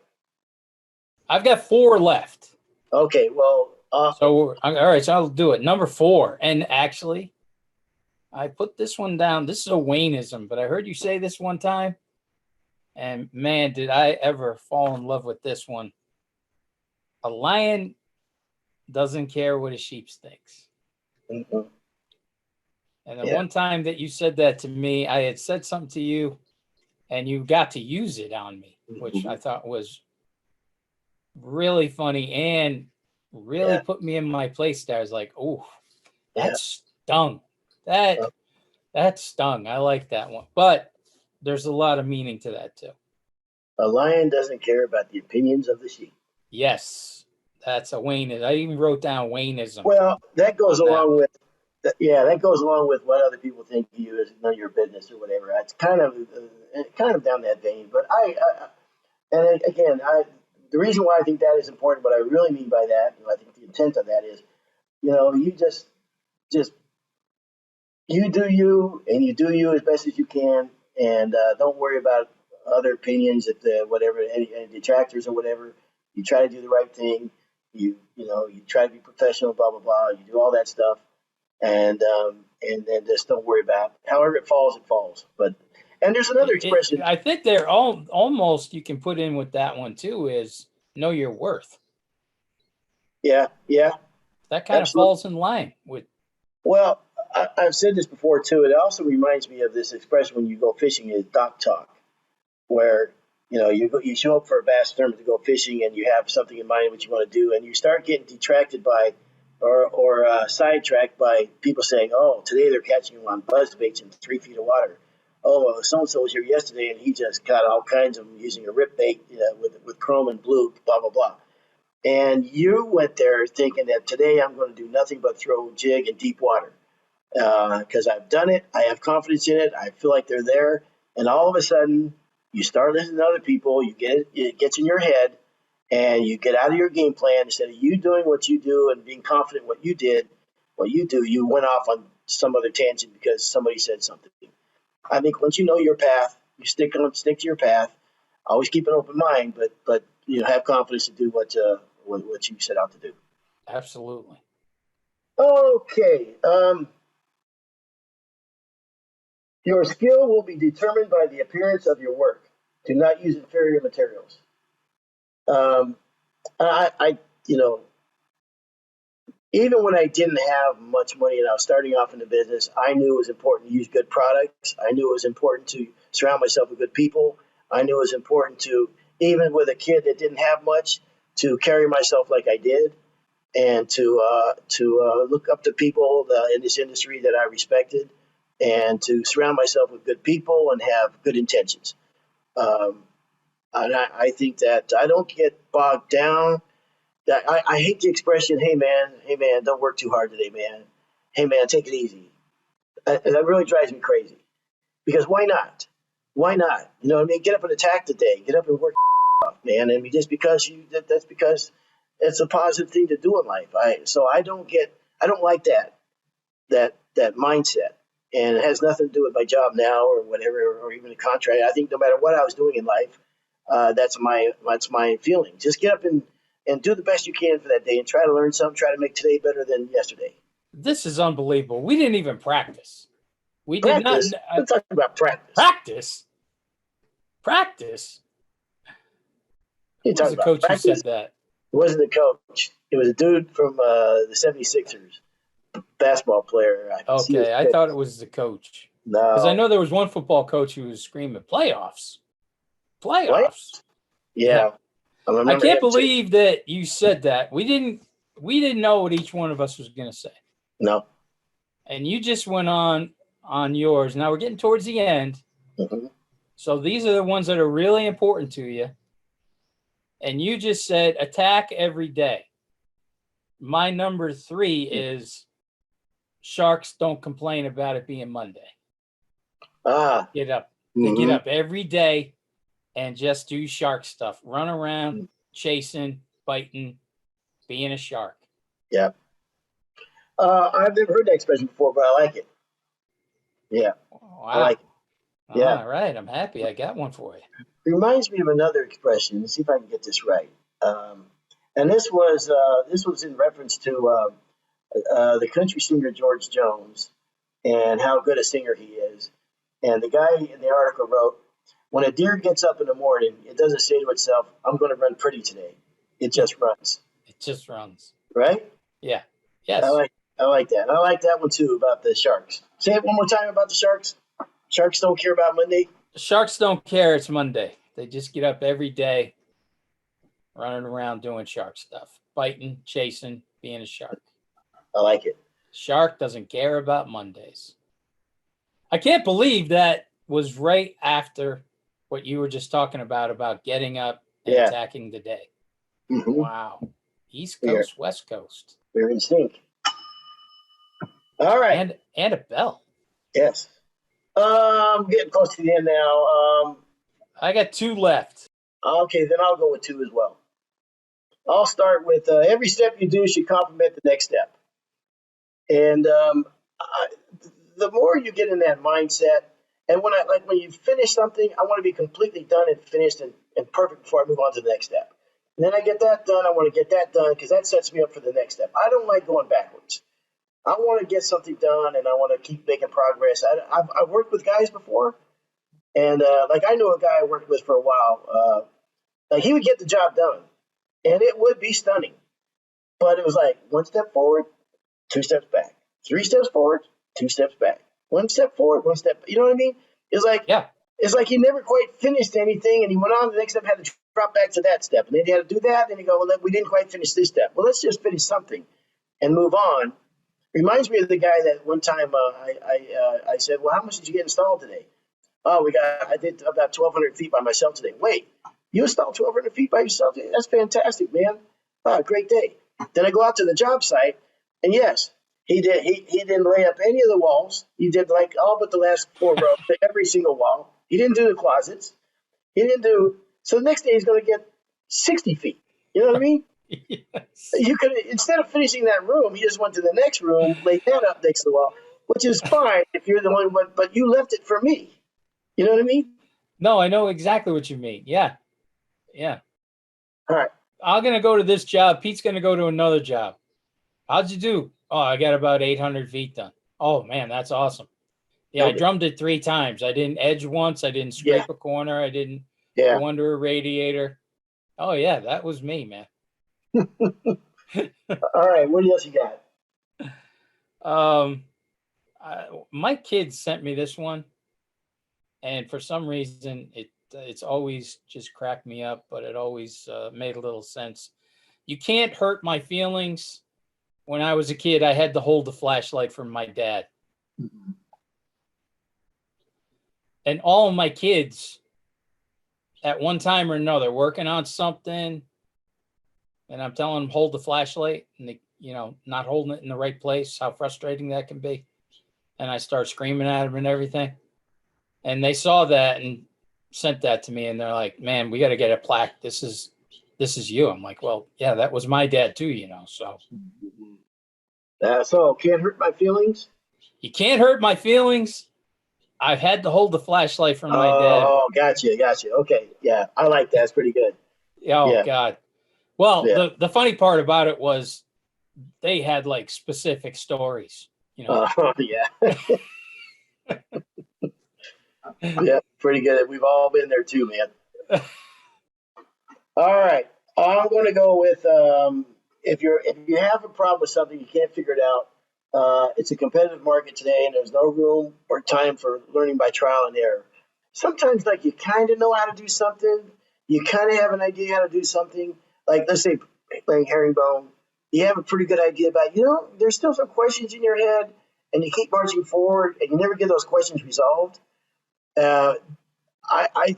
I've got 4 left. Okay, well. So all right, so I'll do it. Number 4, and actually, I put this one down. This is a Wayneism, but I heard you say this one time, and man, did I ever fall in love with this one. A lion doesn't care what a sheep thinks. Mm-hmm. And the one time that you said that to me, I had said something to you, and you got to use it on me, which I thought was really funny and really put me in my place there. I was like, oh, that stung. That stung. I like that one. But there's a lot of meaning to that too. A lion doesn't care about the opinions of the sheep. Yes. That's a Wayneism. I even wrote down Wayneism. Well, that goes along with that goes along with what other people think of you is none of your business or whatever. It's kind of down that vein. But the reason why I think that is important, what I really mean by that, I think the intent of that is, you just you do you, and you do you as best as you can, and don't worry about other opinions, if any detractors or whatever. You try to do the right thing. You try to be professional, blah blah blah. You do all that stuff, and then just don't worry about it. However it falls. And there's another expression. I think they're almost you can put in with that one too is know your worth. Yeah. That kind of falls in line with. Well, I've said this before too. It also reminds me of this expression when you go fishing is dock talk, where you show up for a bass tournament to go fishing and you have something in mind what you want to do, and you start getting detracted by or sidetracked by people saying, "Oh, today they're catching them on buzz baits in 3 feet of water." Oh, so and so was here yesterday and he just caught all kinds of them using a rip bait with chrome and blue, blah blah blah. And you went there thinking that today I'm going to do nothing but throw jig in deep water because I've done it. I have confidence in it. I feel like they're there. And all of a sudden, you start listening to other people. It gets in your head, and you get out of your game plan. Instead of you doing what you do and being confident in what you do, you went off on some other tangent because somebody said something. I think once you know your path, you stick to your path. Always keep an open mind, but have confidence to do what you set out to do. Absolutely. Okay. Your skill will be determined by the appearance of your work. Do not use inferior materials. Even when I didn't have much money and I was starting off in the business, I knew it was important to use good products. I knew it was important to surround myself with good people. I knew it was important to, even with a kid that didn't have much, to carry myself like I did, and to look up to people in this industry that I respected, and to surround myself with good people and have good intentions. And I think that I don't get bogged down. I hate the expression, hey man, don't work too hard today, man. Hey man, take it easy. And that really drives me crazy. Because why not? Why not? You know what I mean? Get up and attack today. Get up and work off, man. I mean, just because that's because it's a positive thing to do in life. I don't like that mindset. And it has nothing to do with my job now or whatever, or even a contract. I think no matter what I was doing in life, that's my feeling. Just get up and do the best you can for that day and try to learn something, try to make today better than yesterday. This is unbelievable. We didn't even practice. We practice? did not. We're talking about practice. Practice? Who was the coach who said that? It wasn't the coach. It was a dude from the 76ers, basketball player. Okay, I thought it was the coach. Because I No. know there was one football coach who was screaming playoffs. What? Playoffs. Yeah. I I remember can't him too. believe that you said that. We didn't know what each one of us was going to say. No. And you just went on yours. Now we're getting towards the end. Mhm. So these are the ones that are really important to you. And you just said attack every day. My number 3 is Sharks don't complain about it being Monday. Ah. Get up. They Mhm. get up every day and just do shark stuff. Run around, chasing, biting, being a shark. Yeah. I've never heard that expression before, but I like it. Yeah. Wow. I like it. Yeah. All right. I'm happy I got one for you. It reminds me of another expression. Let's see if I can get this right. And this was in reference to the country singer George Jones and how good a singer he is. And the guy in the article wrote, "When a deer gets up in the morning, it doesn't say to itself, 'I'm going to run pretty today.' It just runs." It just runs. Right? Yeah. I Yes. like that. I like that one too about the Sharks. Say it one more time about the Sharks. Sharks don't care about Monday. The Sharks don't care it's Monday. They just get up every day, running around doing shark stuff, biting, chasing, being a shark. I like it. Shark doesn't care about Mondays. I can't believe that was right after what you were just talking about getting up and Yeah. attacking the day. Mm-hmm. Wow. East Coast, West Coast. We're in sync. All right. And a bell. Yes. Getting close to the end now. I got 2 left. Okay, then I'll go with 2 as well. I'll start with every step you do should complement the next step. And the more you get in that mindset, and when you finish something, I want to be completely done and finished and perfect before I move on to the next step. And then I get that done. I want to get that done because that sets me up for the next step. I don't like going backwards. I want to get something done, and I want to keep making progress. I've worked with guys before, and I know a guy I worked with for a while. He would get the job done, and it would be stunning. But it was like 1 step forward, 2 steps back, 3 steps forward, 2 steps back, 1 step forward, 1 step. You know what I mean? It's like he never quite finished anything, and he went on to the next step, had to drop back to that step, and then he had to do that. And he go, well, we didn't quite finish this step. Well, let's just finish something and move on. Reminds me of the guy that one time I said, well, how much did you get installed today? Oh, I did about 1,200 feet by myself today. Wait, you installed 1,200 feet by yourself today? That's fantastic, man. Oh, great day. Then I go out to the job site, and yes, he did. He didn't lay up any of the walls. He did like all but the last 4 rows, every single wall. He didn't do the closets. He didn't do. So the next day he's going to get 60 feet. You know what I mean? Yes. You could, instead of finishing that room, you just went to the next room, laid that up next to the wall, which is fine if you're the one, but you left it for me. You know what I mean? No, I know exactly what you mean. Yeah. Yeah. All right. I'm going to go to this job. Pete's going to go to another job. How'd you do? Oh, I got about 800 feet done. Oh, man, that's awesome. Yeah, I drummed it 3 times. I didn't edge once. I didn't scrape a corner. I didn't go under a radiator. Oh, yeah, that was me, man. All right. What else you got? My kids sent me this one, and for some reason, it's always just cracked me up, but it always made a little sense. You can't hurt my feelings. When I was a kid, I had to hold the flashlight from my dad. Mm-hmm. And all of my kids, at one time or another, working on something, and I'm telling them, hold the flashlight, and they, not holding it in the right place, how frustrating that can be. And I start screaming at them and everything. And they saw that and sent that to me, and they're like, man, we got to get a plaque. This is you. I'm like, well, yeah, that was my dad too, so. So can't hurt my feelings? You can't hurt my feelings. I've had to hold the flashlight from my dad. Oh, gotcha. Okay. Yeah, I like that. It's pretty good. Oh, yeah. God. Well, yeah. the funny part about it was they had like specific stories, Yeah. Yeah, pretty good. We've all been there too, man. All right. I'm going to go with if you have a problem with something, you can't figure it out, It's a competitive market today, and there's no room or time for learning by trial and error. Sometimes, like, you kind of know how to do something, you kind of have an idea how to do something. Like, let's say playing herringbone, you have a pretty good idea about, there's still some questions in your head, and you keep marching forward, and you never get those questions resolved. I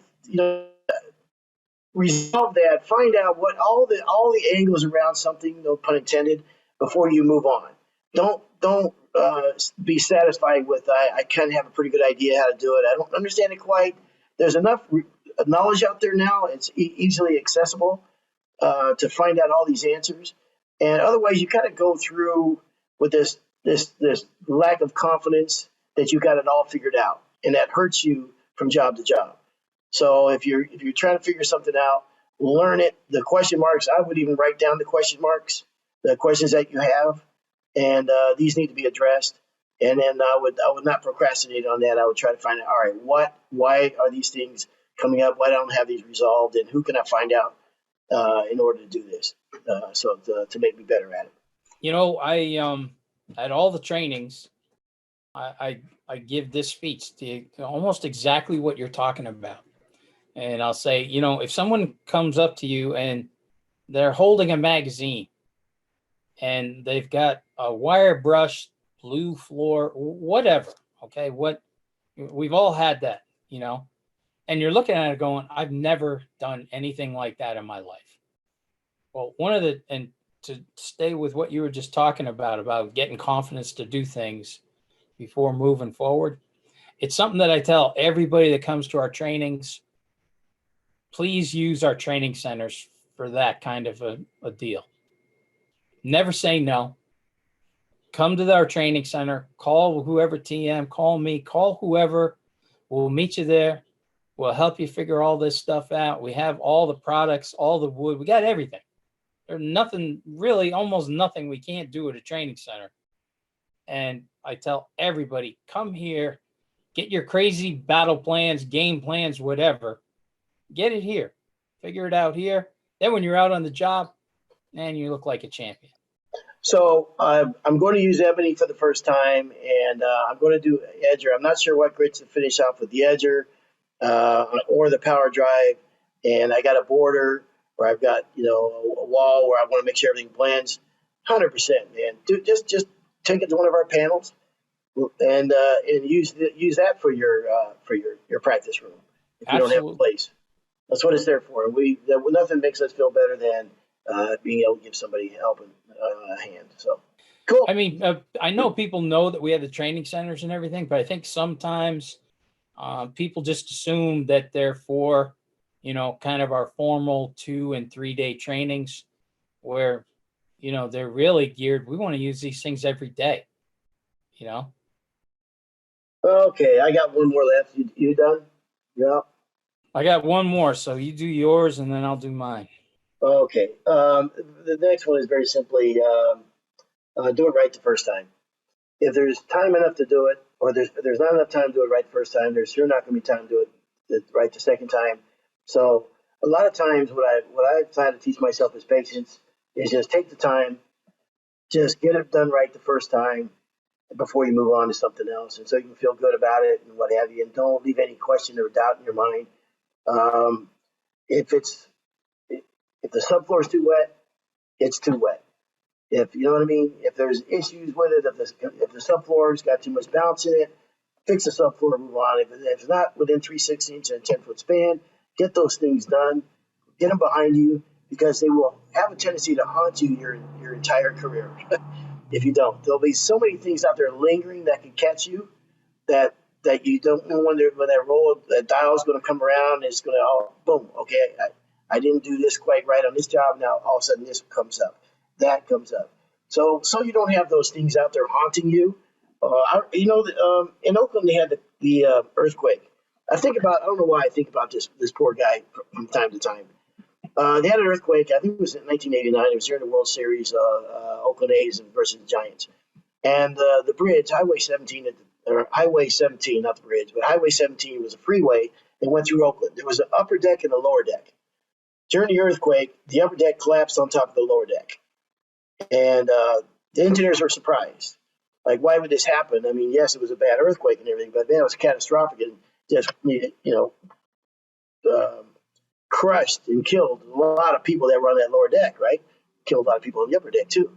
resolve that, find out what all the angles around something, no pun intended, before you move on. Don't be satisfied with I kind of have a pretty good idea how to do it. I don't understand it quite. There's enough knowledge out there now. It's easily accessible to find out all these answers. And otherwise, you kind of go through with this lack of confidence that you got it all figured out, and that hurts you from job to job. So if you're trying to figure something out, learn it. The question marks, I would even write down the question marks, the questions that you have, and these need to be addressed. And then I would not procrastinate on that. I would try to find out, all right, why are these things coming up? Why don't I have these resolved? And who can I find out in order to do this? So to make me better at it. I at all the trainings, I give this speech to almost exactly what you're talking about. And I'll say, if someone comes up to you and they're holding a magazine and they've got a wire brush, blue floor, whatever. Okay. We've all had that, and you're looking at it going, I've never done anything like that in my life. Well, and to stay with what you were just talking about getting confidence to do things before moving forward. It's something that I tell everybody that comes to our trainings. Please use our training centers for that kind of a deal. Never say no. Come to our training center, call whoever TM, call me, call whoever. We'll meet you there. We'll help you figure all this stuff out. We have all the products, all the wood. We got everything. There's nothing, really, almost nothing we can't do at a training center. And I tell everybody, come here, get your crazy battle plans, game plans, whatever. Get it here. Figure it out here. Then when you're out on the job, man, you look like a champion. So I'm going to use ebony for the first time, and I'm going to do edger. I'm not sure what grits to finish off with the edger or the power drive. And I got a border where I've got, a wall where I want to make sure everything blends. 100%, man. Dude, just take it to one of our panels and use that for your practice room if you don't have a place. That's what it's there for. Nothing makes us feel better than being able to give somebody help and a hand. So cool. I mean, I know people know that we have the training centers and everything, but I think sometimes people just assume that they're for, kind of our formal 2 and 3 day trainings where, they're really geared. We want to use these things every day, Okay, I got one more left. You done? Yeah. I got one more, so you do yours and then I'll do mine. Okay. The next one is very simply do it right the first time. If there's time enough to do it, or there's not enough time to do it right the first time, there's sure not going to be time to do it right the second time. So a lot of times, what I've tried to teach myself is patience. Is just take the time, just get it done right the first time before you move on to something else, and so you can feel good about it and what have you, and don't leave any question or doubt in your mind. If the subfloor is too wet, it's too wet. If you know what I mean, if there's issues with it, if the subfloor's got too much bounce in it, fix the subfloor and move on. If it's not within 3/16 and a 10-foot span, get those things done, get them behind you, because they will have a tendency to haunt you your entire career. If you don't, there'll be so many things out there lingering that can catch you that you don't know when that dial is going to come around. It's going to boom. Okay, I didn't do this quite right on this job. Now all of a sudden this comes up, that comes up. So you don't have those things out there haunting you. In Oakland they had the earthquake. I don't know why I think about this poor guy from time to time. They had an earthquake. I think it was in 1989. It was during the World Series, Oakland A's versus the Giants. And the bridge, Highway 17, not the bridge, but Highway 17 was a freeway that went through Oakland. There was an upper deck and a lower deck. During the earthquake, the upper deck collapsed on top of the lower deck. And the engineers were surprised. Like, why would this happen? I mean, yes, it was a bad earthquake and everything, but man, it was catastrophic and just, crushed and killed a lot of people that were on that lower deck, right? Killed a lot of people on the upper deck too.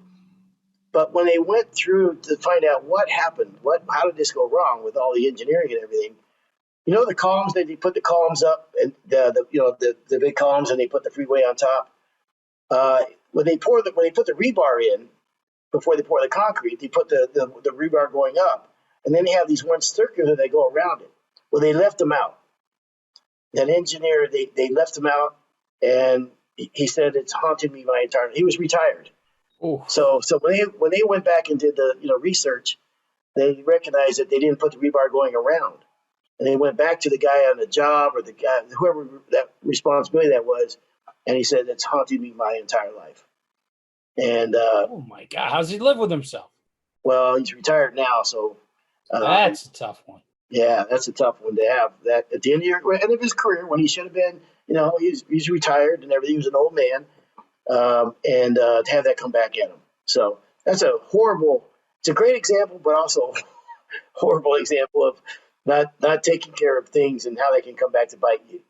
But when they went through to find out what happened, how did this go wrong with all the engineering and everything, the columns, they put the columns up and the big columns, and they put the freeway on top. When they put the rebar in before they pour the concrete, they put the rebar going up, and then they have these one circular that go around it. Well, they left them out. That engineer, they left him out, and he said it's haunted me my entire. He was retired. Ooh. So when they went back and did the research, they recognized that they didn't put the rebar going around, and they went back to the guy on the job or the guy, whoever that responsibility that was, and he said it's haunted me my entire life. And oh my God, how's he live with himself? Well, he's retired now, so that's a tough one. Yeah, that's a tough one to have. That at the end of his career, when he should have been, he's retired and everything. He was an old man, and to have that come back at him. So that's a horrible. It's a great example, but also horrible example of not taking care of things and how they can come back to bite you.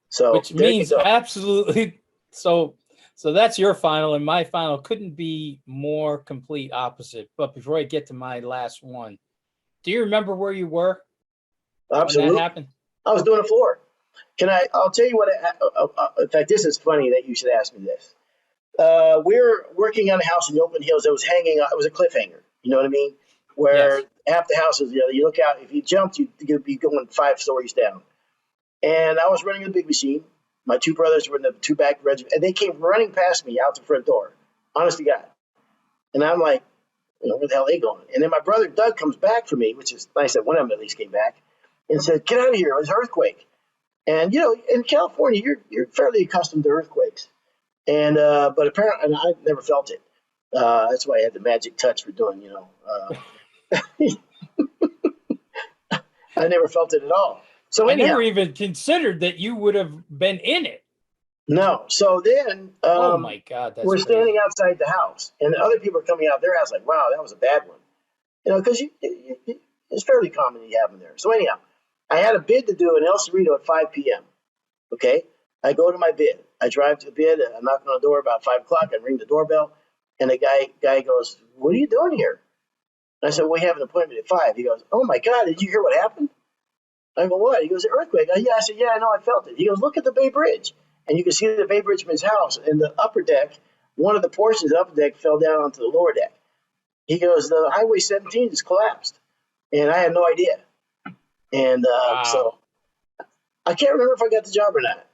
So which means absolutely. So that's your final, and my final couldn't be more complete opposite. But before I get to my last one, do you remember where you were? Absolutely. When that happened? I was doing a floor. I'll tell you what, in fact, this is funny that you should ask me this. We were working on a house in the Oakland Hills that was hanging, it was a cliffhanger, you know what I mean? Where yes. Half the houses, you look out, if you jumped, you'd be going 5 stories down. And I was running the big machine. My 2 brothers were in the 2 back regiment, and they came running past me out the front door, honest to God. And I'm like, where the hell are they going? And then my brother Doug comes back for me, which is nice that one of them at least came back, and said, get out of here, it was an earthquake. And, in California, you're fairly accustomed to earthquakes. And, but apparently, and I never felt it. That's why I had the magic touch for doing, I never felt it at all. So I never even considered that you would have been in it. No. So then, oh my God, that's we're crazy. standing outside the house, and other people are coming out their house like, wow, that was a bad one. Because it's fairly common to have them there. So anyhow, I had a bid to do in El Cerrito at 5 p.m. Okay, I go to my bid. I drive to the bid. I knock on the door about 5 o'clock. I ring the doorbell, and the guy goes, "What are you doing here?" And I said, "We have an appointment at 5." He goes, "Oh my God, did you hear what happened?" I go, "What?" He goes, "The earthquake." Yeah, I said, "Yeah, I know, I felt it." He goes, "Look at the Bay Bridge," and you can see the Bay Bridgeman's house in the upper deck. One of the portions of the upper deck fell down onto the lower deck. He goes, "The Highway 17 just collapsed," and I had no idea. And wow. So I can't remember if I got the job or not.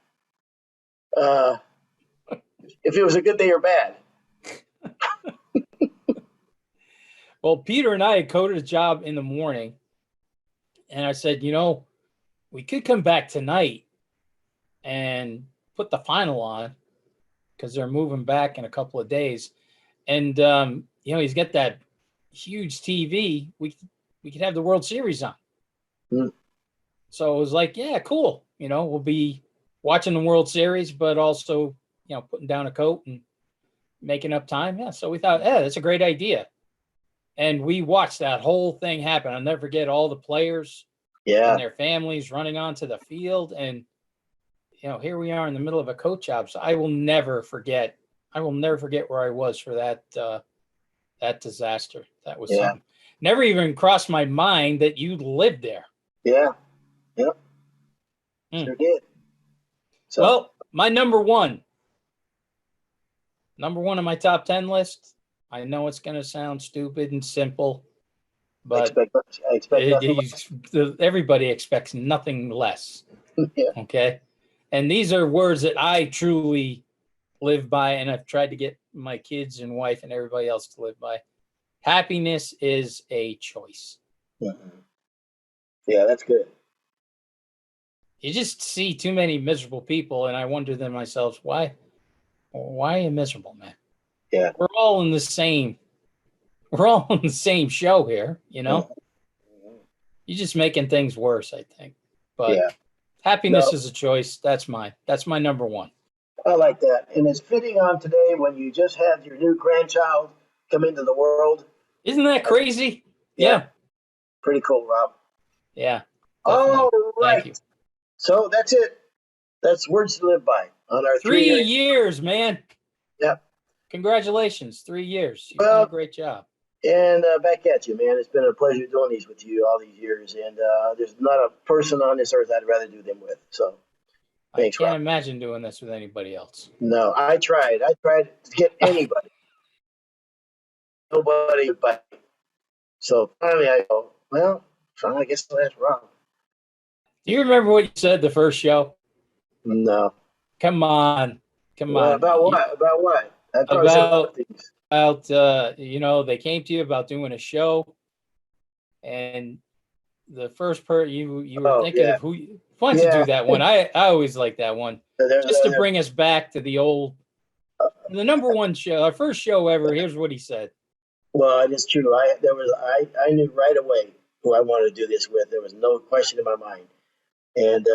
If it was a good day or bad. Well, Peter and I had coded a job in the morning, and I said, we could come back tonight and put the final on because they're moving back in a couple of days. And, he's got that huge TV. We could have the World Series on. Mm. So it was like, yeah, cool. We'll be watching the World Series, but also, putting down a coat and making up time. Yeah. So we thought, that's a great idea. And we watched that whole thing happen. I'll never forget all the players and their families running onto the field. And, here we are in the middle of a coat job. So I will never forget where I was for that disaster. That was something. Never even crossed my mind that you lived there. Yeah. Yep. Sure did. So. Well, my number one on my top 10 list. I know it's going to sound stupid and simple, but I expect everybody expects nothing less. Yeah. Okay. And these are words that I truly live by, and I've tried to get my kids and wife and everybody else to live by. Happiness is a choice. Mm-hmm. Yeah, that's good. You just see too many miserable people, and I wonder to myself, why are you miserable, man? Yeah. We're all in the same show here, Mm-hmm. You're just making things worse, I think. But happiness is a choice. That's my number one. I like that. And it's fitting on today when you just had your new grandchild come into the world. Isn't that crazy? Yeah. Pretty cool, Rob. Yeah. All Definitely. right. Thank you. So that's it. That's words to live by on our 3 3 year. years, man. Yep. Congratulations. 3 years. You've Well, done a great job. And back at you, man. It's been a pleasure doing these with you all these years. And there's not a person on this earth I'd rather do them with. So thanks, I can't Rob. imagine doing this with anybody else. No, I tried. I tried to get anybody. Nobody would bite. So finally I go, well, fine, I guess I'll ask Rob. Do you remember what you said the first show? No. Come on. Come Well, on. about what? About what? I probably said a lot of things. About they came to you about doing a show, and the first you were thinking of who fun to do that one. I always like that one, just to bring us back to the the number one show, our first show ever. Here's what he said. Well, it is true. I knew right away who I wanted to do this with. There was no question in my mind. And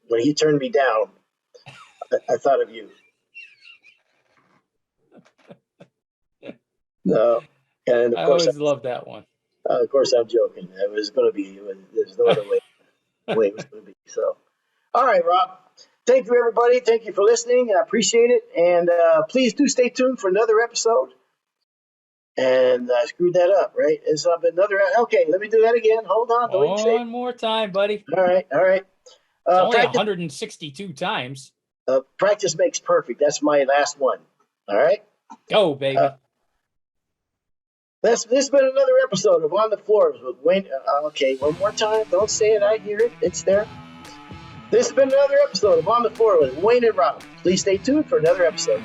when he turned me down, I thought of you. No, and I always loved that one. Of course, I'm joking. It was going to be. There's no other way it was going to be. So, all right, Rob. Thank you, everybody. Thank you for listening. I appreciate it. And please do stay tuned for another episode. And I screwed that up, right? It's another. Okay, let me do that again. Hold on. One more time, buddy. All right. It's only 162 times. Practice makes perfect. That's my last one. All right. Go, baby. This has been another episode of On the Floors with Wayne. Okay, one more time. Don't say it. I hear it. It's there. This has been another episode of On the Floor with Wayne and Rob. Please stay tuned for another episode.